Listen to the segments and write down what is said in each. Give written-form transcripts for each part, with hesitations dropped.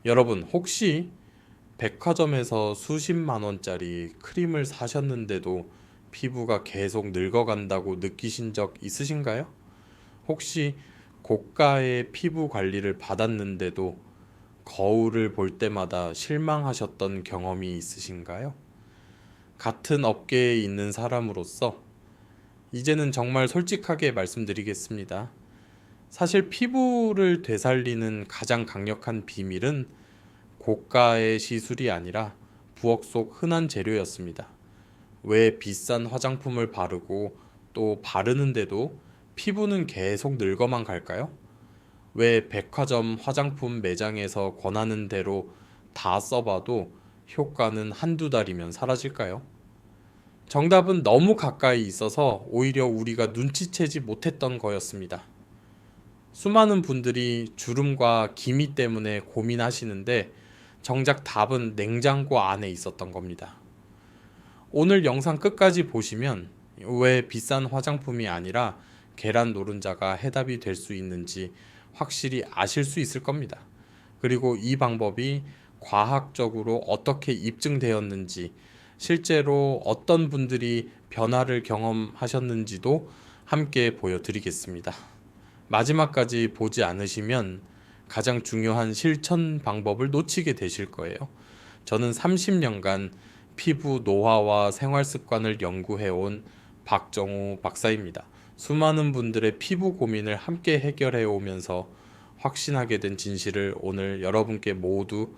여러분, 혹시 백화점에서 수십만 원짜리 크림을 사셨는데도 피부가 계속 늙어간다고 느끼신 적 있으신가요? 혹시 고가의 피부 관리를 받았는데도 거울을 볼 때마다 실망하셨던 경험이 있으신가요? 같은 업계에 있는 사람으로서 이제는 정말 솔직하게 말씀드리겠습니다. 사실 피부를 되살리는 가장 강력한 비밀은 고가의 시술이 아니라 부엌 속 흔한 재료였습니다. 왜 비싼 화장품을 바르고 또 바르는데도 피부는 계속 늙어만 갈까요? 왜 백화점 화장품 매장에서 권하는 대로 다 써봐도 효과는 한두 달이면 사라질까요? 정답은 너무 가까이 있어서 오히려 우리가 눈치채지 못했던 거였습니다. 수많은 분들이 주름과 기미 때문에 고민하시는데 정작 답은 냉장고 안에 있었던 겁니다. 오늘 영상 끝까지 보시면 왜 비싼 화장품이 아니라 계란 노른자가 해답이 될 수 있는지 확실히 아실 수 있을 겁니다. 그리고 이 방법이 과학적으로 어떻게 입증되었는지, 실제로 어떤 분들이 변화를 경험하셨는지도 함께 보여드리겠습니다. 마지막까지 보지 않으시면 가장 중요한 실천 방법을 놓치게 되실 거예요. 저는 30년간 피부 노화와 생활 습관을 연구해온 박정우 박사입니다. 수많은 분들의 피부 고민을 함께 해결해 오면서 확신하게 된 진실을 오늘 여러분께 모두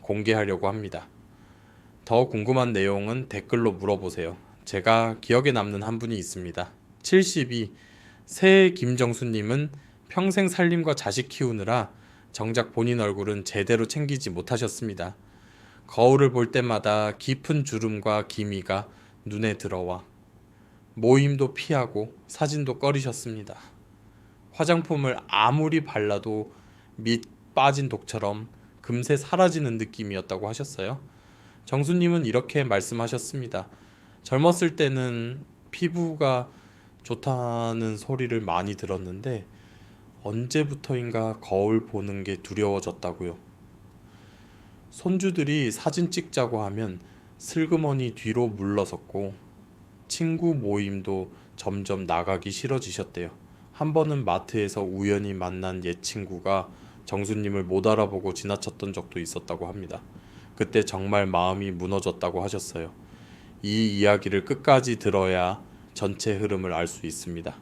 공개하려고 합니다. 더 궁금한 내용은 댓글로 물어보세요. 제가 기억에 남는 한 분이 있습니다. 72, 새 김정수님은 평생 살림과 자식 키우느라 정작 본인 얼굴은 제대로 챙기지 못하셨습니다. 거울을 볼 때마다 깊은 주름과 기미가 눈에 들어와 모임도 피하고 사진도 꺼리셨습니다. 화장품을 아무리 발라도 밑 빠진 독처럼 금세 사라지는 느낌이었다고 하셨어요. 정수님은 이렇게 말씀하셨습니다. 젊었을 때는 피부가 좋다는 소리를 많이 들었는데 언제부터인가 거울 보는 게 두려워졌다고요. 손주들이 사진 찍자고 하면 슬그머니 뒤로 물러섰고 친구 모임도 점점 나가기 싫어지셨대요. 한 번은 마트에서 우연히 만난 옛 친구가 정수님을 못 알아보고 지나쳤던 적도 있었다고 합니다. 그때 정말 마음이 무너졌다고 하셨어요. 이 이야기를 끝까지 들어야 전체 흐름을 알 수 있습니다.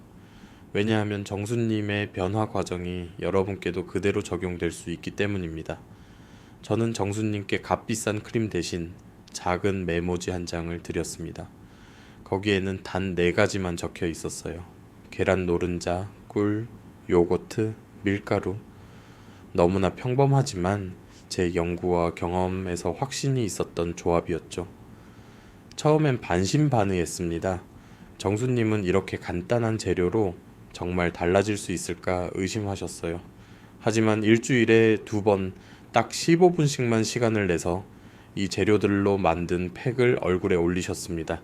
왜냐하면 정수님의 변화 과정이 여러분께도 그대로 적용될 수 있기 때문입니다. 저는 정수님께 값비싼 크림 대신 작은 메모지 한 장을 드렸습니다. 거기에는 단 4가지만 적혀 있었어요. 계란 노른자, 꿀, 요거트, 밀가루. 너무나 평범하지만 제 연구와 경험에서 확신이 있었던 조합이었죠. 처음엔 반신반의했습니다. 정수님은 이렇게 간단한 재료로 정말 달라질 수 있을까 의심하셨어요. 하지만 일주일에 2번 딱 15분씩만 시간을 내서 이 재료들로 만든 팩을 얼굴에 올리셨습니다.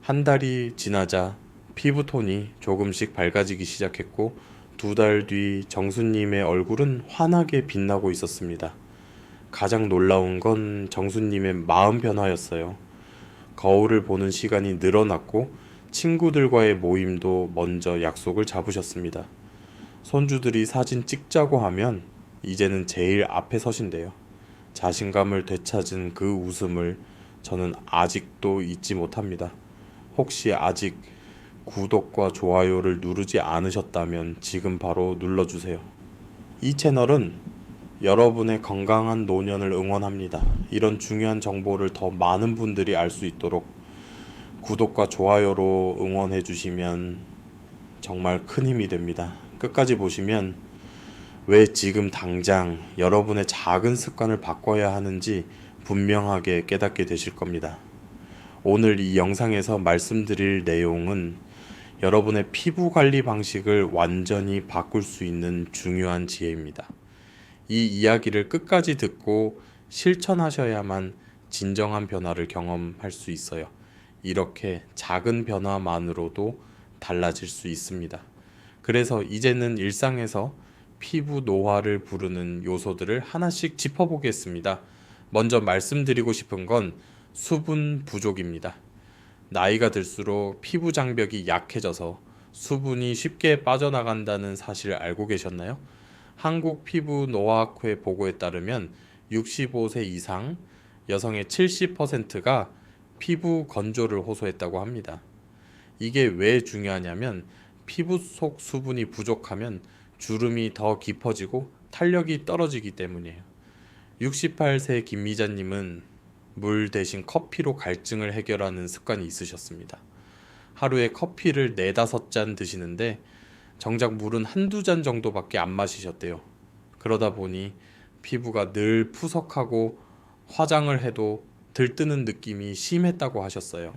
한 달이 지나자 피부톤이 조금씩 밝아지기 시작했고 2달 뒤 정수님의 얼굴은 환하게 빛나고 있었습니다. 가장 놀라운 건 정수님의 마음 변화였어요. 거울을 보는 시간이 늘어났고 친구들과의 모임도 먼저 약속을 잡으셨습니다. 손주들이 사진 찍자고 하면 이제는 제일 앞에 서신대요. 자신감을 되찾은 그 웃음을 저는 아직도 잊지 못합니다. 혹시 아직 구독과 좋아요를 누르지 않으셨다면 지금 바로 눌러주세요. 이 채널은 여러분의 건강한 노년을 응원합니다. 이런 중요한 정보를 더 많은 분들이 알 수 있도록 구독과 좋아요로 응원해 주시면 정말 큰 힘이 됩니다. 끝까지 보시면 왜 지금 당장 여러분의 작은 습관을 바꿔야 하는지 분명하게 깨닫게 되실 겁니다. 오늘 이 영상에서 말씀드릴 내용은 여러분의 피부 관리 방식을 완전히 바꿀 수 있는 중요한 지혜입니다. 이 이야기를 끝까지 듣고 실천하셔야만 진정한 변화를 경험할 수 있어요. 이렇게 작은 변화만으로도 달라질 수 있습니다. 그래서 이제는 일상에서 피부 노화를 부르는 요소들을 하나씩 짚어보겠습니다. 먼저 말씀드리고 싶은 건 수분 부족입니다. 나이가 들수록 피부 장벽이 약해져서 수분이 쉽게 빠져나간다는 사실을 알고 계셨나요? 한국 피부 노화학회 보고에 따르면 65세 이상 여성의 70%가 피부 건조를 호소했다고 합니다. 이게 왜 중요하냐면 피부 속 수분이 부족하면 주름이 더 깊어지고 탄력이 떨어지기 때문이에요. 68세 김미자님은 물 대신 커피로 갈증을 해결하는 습관이 있으셨습니다. 하루에 커피를 4~5잔 드시는데 정작 물은 한두 잔 정도밖에 안 마시셨대요. 그러다 보니 피부가 늘 푸석하고 화장을 해도 들뜨는 느낌이 심했다고 하셨어요.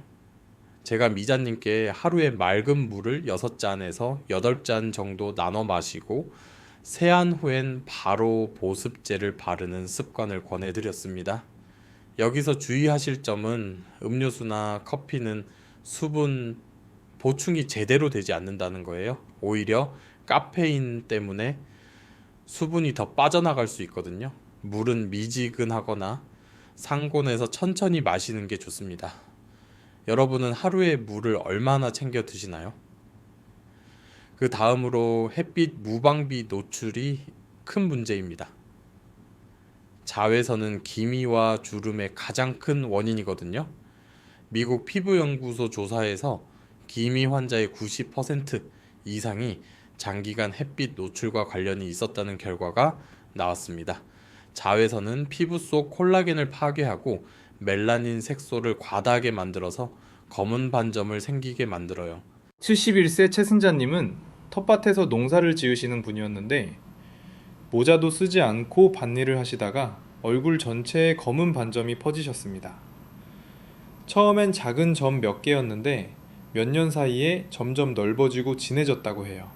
제가 미자님께 하루에 맑은 물을 6잔에서 8잔 정도 나눠 마시고 세안 후엔 바로 보습제를 바르는 습관을 권해드렸습니다. 여기서 주의하실 점은 음료수나 커피는 수분 보충이 제대로 되지 않는다는 거예요. 오히려 카페인 때문에 수분이 더 빠져나갈 수 있거든요. 물은 미지근하거나 상온에서 천천히 마시는 게 좋습니다. 여러분은 하루에 물을 얼마나 챙겨 드시나요? 그 다음으로 햇빛 무방비 노출이 큰 문제입니다. 자외선은 기미와 주름의 가장 큰 원인이거든요. 미국 피부연구소 조사에서 기미 환자의 90% 이상이 장기간 햇빛 노출과 관련이 있었다는 결과가 나왔습니다. 자외선은 피부 속 콜라겐을 파괴하고 멜라닌 색소를 과다하게 만들어서 검은 반점을 생기게 만들어요. 71세 최승자님은 텃밭에서 농사를 지으시는 분이었는데 모자도 쓰지 않고 밭일을 하시다가 얼굴 전체에 검은 반점이 퍼지셨습니다. 처음엔 작은 점 몇 개였는데 몇 년 사이에 점점 넓어지고 진해졌다고 해요.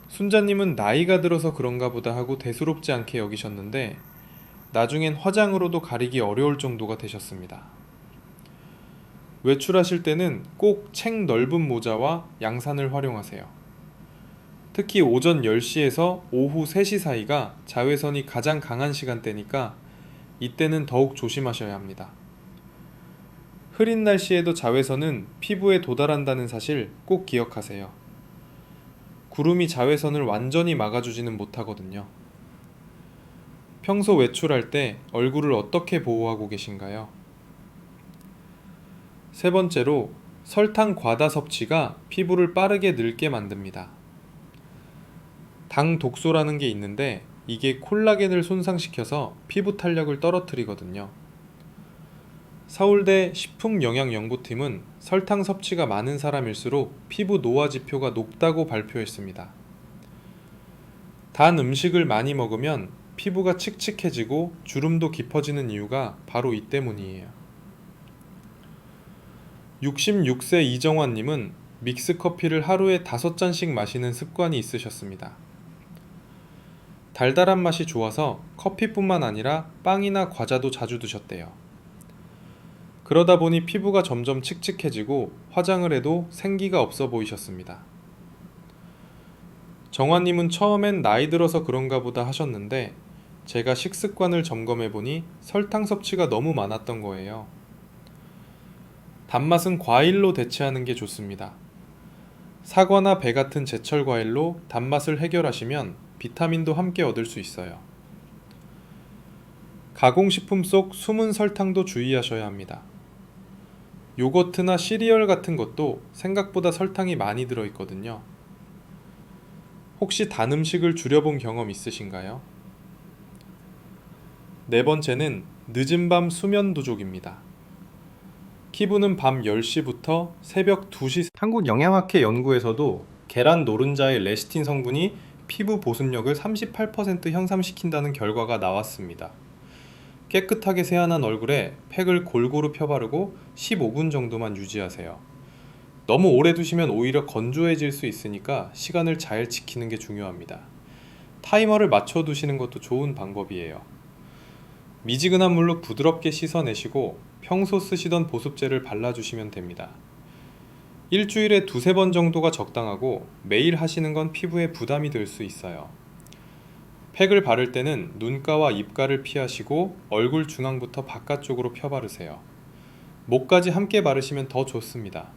순자님은 나이가 들어서 그런가 보다 하고 대수롭지 않게 여기셨는데 나중엔 화장으로도 가리기 어려울 정도가 되셨습니다. 외출하실 때는 꼭 책 넓은 모자와 양산을 활용하세요. 특히 오전 10시에서 오후 3시 사이가 자외선이 가장 강한 시간대니까 이때는 더욱 조심하셔야 합니다. 흐린 날씨에도 자외선은 피부에 도달한다는 사실 꼭 기억하세요. 구름이 자외선을 완전히 막아주지는 못하거든요. 평소 외출할 때 얼굴을 어떻게 보호하고 계신가요? 세 번째로, 설탕 과다 섭취가 피부를 빠르게 늙게 만듭니다. 당 독소라는 게 있는데 이게 콜라겐을 손상시켜서 피부 탄력을 떨어뜨리거든요. 서울대 식품영양연구팀은 설탕 섭취가 많은 사람일수록 피부 노화 지표가 높다고 발표했습니다. 단 음식을 많이 먹으면 피부가 칙칙해지고 주름도 깊어지는 이유가 바로 이 때문이에요. 66세 이정환님은 믹스커피를 하루에 5잔씩 마시는 습관이 있으셨습니다. 달달한 맛이 좋아서 커피뿐만 아니라 빵이나 과자도 자주 드셨대요. 그러다 보니 피부가 점점 칙칙해지고 화장을 해도 생기가 없어 보이셨습니다. 정환님은 처음엔 나이 들어서 그런가 보다 하셨는데 제가 식습관을 점검해보니 설탕 섭취가 너무 많았던 거예요. 단맛은 과일로 대체하는 게 좋습니다. 사과나 배 같은 제철 과일로 단맛을 해결하시면 비타민도 함께 얻을 수 있어요. 가공식품 속 숨은 설탕도 주의하셔야 합니다. 요거트나 시리얼 같은 것도 생각보다 설탕이 많이 들어있거든요. 혹시 단 음식을 줄여본 경험 있으신가요? 네 번째는 늦은 밤 수면 부족입니다. 키부는 밤 10시부터 새벽 2시. 한국영양학회 연구에서도 계란 노른자의 레시틴 성분이 피부 보습력을 38% 향상시킨다는 결과가 나왔습니다. 깨끗하게 세안한 얼굴에 팩을 골고루 펴바르고 15분 정도만 유지하세요. 너무 오래 두시면 오히려 건조해질 수 있으니까 시간을 잘 지키는 게 중요합니다. 타이머를 맞춰 두시는 것도 좋은 방법이에요. 미지근한 물로 부드럽게 씻어내시고 평소 쓰시던 보습제를 발라주시면 됩니다. 일주일에 두세 번 정도가 적당하고 매일 하시는 건 피부에 부담이 될 수 있어요. 팩을 바를 때는 눈가와 입가를 피하시고 얼굴 중앙부터 바깥쪽으로 펴 바르세요. 목까지 함께 바르시면 더 좋습니다.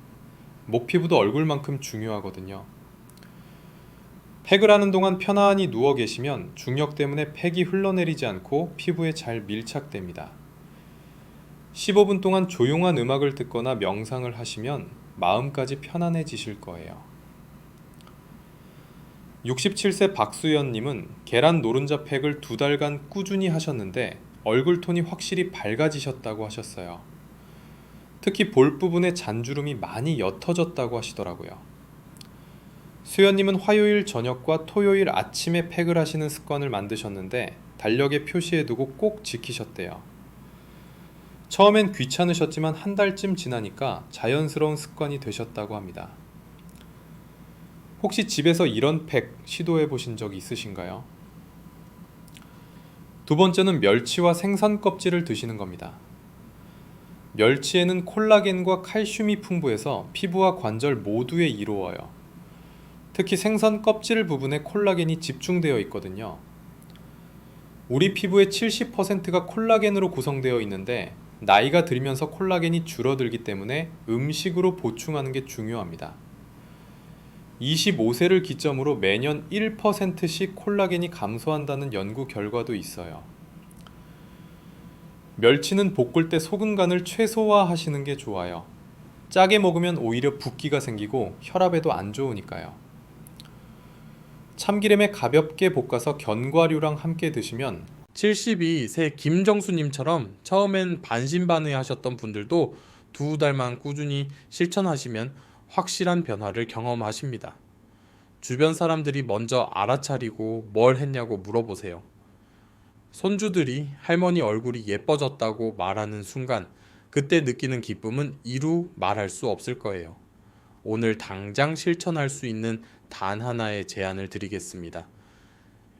목 피부도 얼굴만큼 중요하거든요. 팩을 하는 동안 편안히 누워 계시면 중력 때문에 팩이 흘러내리지 않고 피부에 잘 밀착됩니다. 15분 동안 조용한 음악을 듣거나 명상을 하시면 마음까지 편안해지실 거예요. 67세 박수연님은 계란 노른자 팩을 2달간 꾸준히 하셨는데 얼굴 톤이 확실히 밝아지셨다고 하셨어요. 특히 볼 부분에 잔주름이 많이 옅어졌다고 하시더라고요. 수연님은 화요일 저녁과 토요일 아침에 팩을 하시는 습관을 만드셨는데 달력에 표시해두고 꼭 지키셨대요. 처음엔 귀찮으셨지만 한 달쯤 지나니까 자연스러운 습관이 되셨다고 합니다. 혹시 집에서 이런 팩 시도해 보신 적 있으신가요? 두 번째는 멸치와 생선 껍질을 드시는 겁니다. 멸치에는 콜라겐과 칼슘이 풍부해서 피부와 관절 모두에 이로워요. 특히 생선 껍질 부분에 콜라겐이 집중되어 있거든요. 우리 피부의 70%가 콜라겐으로 구성되어 있는데 나이가 들면서 콜라겐이 줄어들기 때문에 음식으로 보충하는 게 중요합니다. 25세를 기점으로 매년 1%씩 콜라겐이 감소한다는 연구 결과도 있어요. 멸치는 볶을 때 소금 간을 최소화하시는 게 좋아요. 짜게 먹으면 오히려 붓기가 생기고 혈압에도 안 좋으니까요. 참기름에 가볍게 볶아서 견과류랑 함께 드시면 72세 김정수님처럼 처음엔 반신반의하셨던 분들도 2달만 꾸준히 실천하시면 확실한 변화를 경험하십니다. 주변 사람들이 먼저 알아차리고 뭘 했냐고 물어보세요. 손주들이 할머니 얼굴이 예뻐졌다고 말하는 순간 그때 느끼는 기쁨은 이루 말할 수 없을 거예요. 오늘 당장 실천할 수 있는 단 하나의 제안을 드리겠습니다.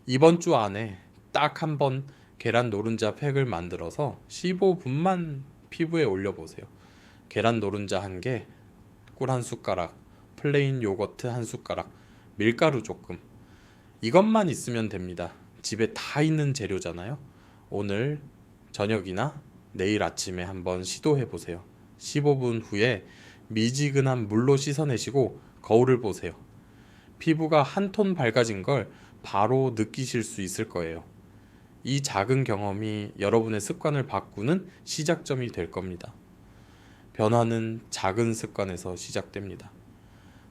이번 주 안에 딱 한 번 계란 노른자 팩을 만들어서 15분만 피부에 올려보세요. 계란 노른자 1개, 꿀 1숟가락, 플레인 요거트 1숟가락, 밀가루 조금. 이것만 있으면 됩니다. 집에 다 있는 재료잖아요. 오늘 저녁이나 내일 아침에 한번 시도해 보세요. 15분 후에 미지근한 물로 씻어내시고 거울을 보세요. 피부가 한 톤 밝아진 걸 바로 느끼실 수 있을 거예요. 이 작은 경험이 여러분의 습관을 바꾸는 시작점이 될 겁니다. 변화는 작은 습관에서 시작됩니다.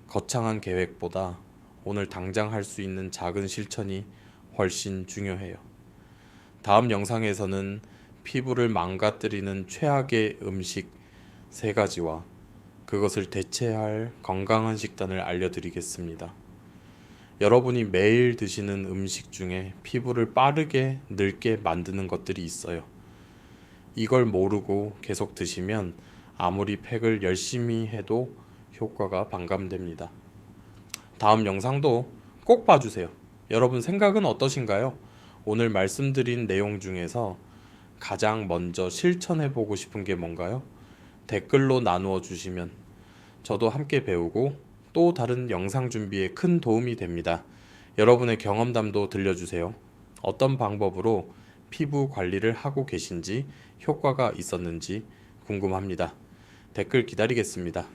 거창한 계획보다 오늘 당장 할 수 있는 작은 실천이 훨씬 중요해요. 다음 영상에서는 피부를 망가뜨리는 최악의 음식 3가지와 그것을 대체할 건강한 식단을 알려드리겠습니다. 여러분이 매일 드시는 음식 중에 피부를 빠르게 늙게 만드는 것들이 있어요. 이걸 모르고 계속 드시면 아무리 팩을 열심히 해도 효과가 반감됩니다. 다음 영상도 꼭 봐주세요. 여러분 생각은 어떠신가요? 오늘 말씀드린 내용 중에서 가장 먼저 실천해보고 싶은 게 뭔가요? 댓글로 나누어 주시면 저도 함께 배우고 또 다른 영상 준비에 큰 도움이 됩니다. 여러분의 경험담도 들려주세요. 어떤 방법으로 피부 관리를 하고 계신지 효과가 있었는지 궁금합니다. 댓글 기다리겠습니다.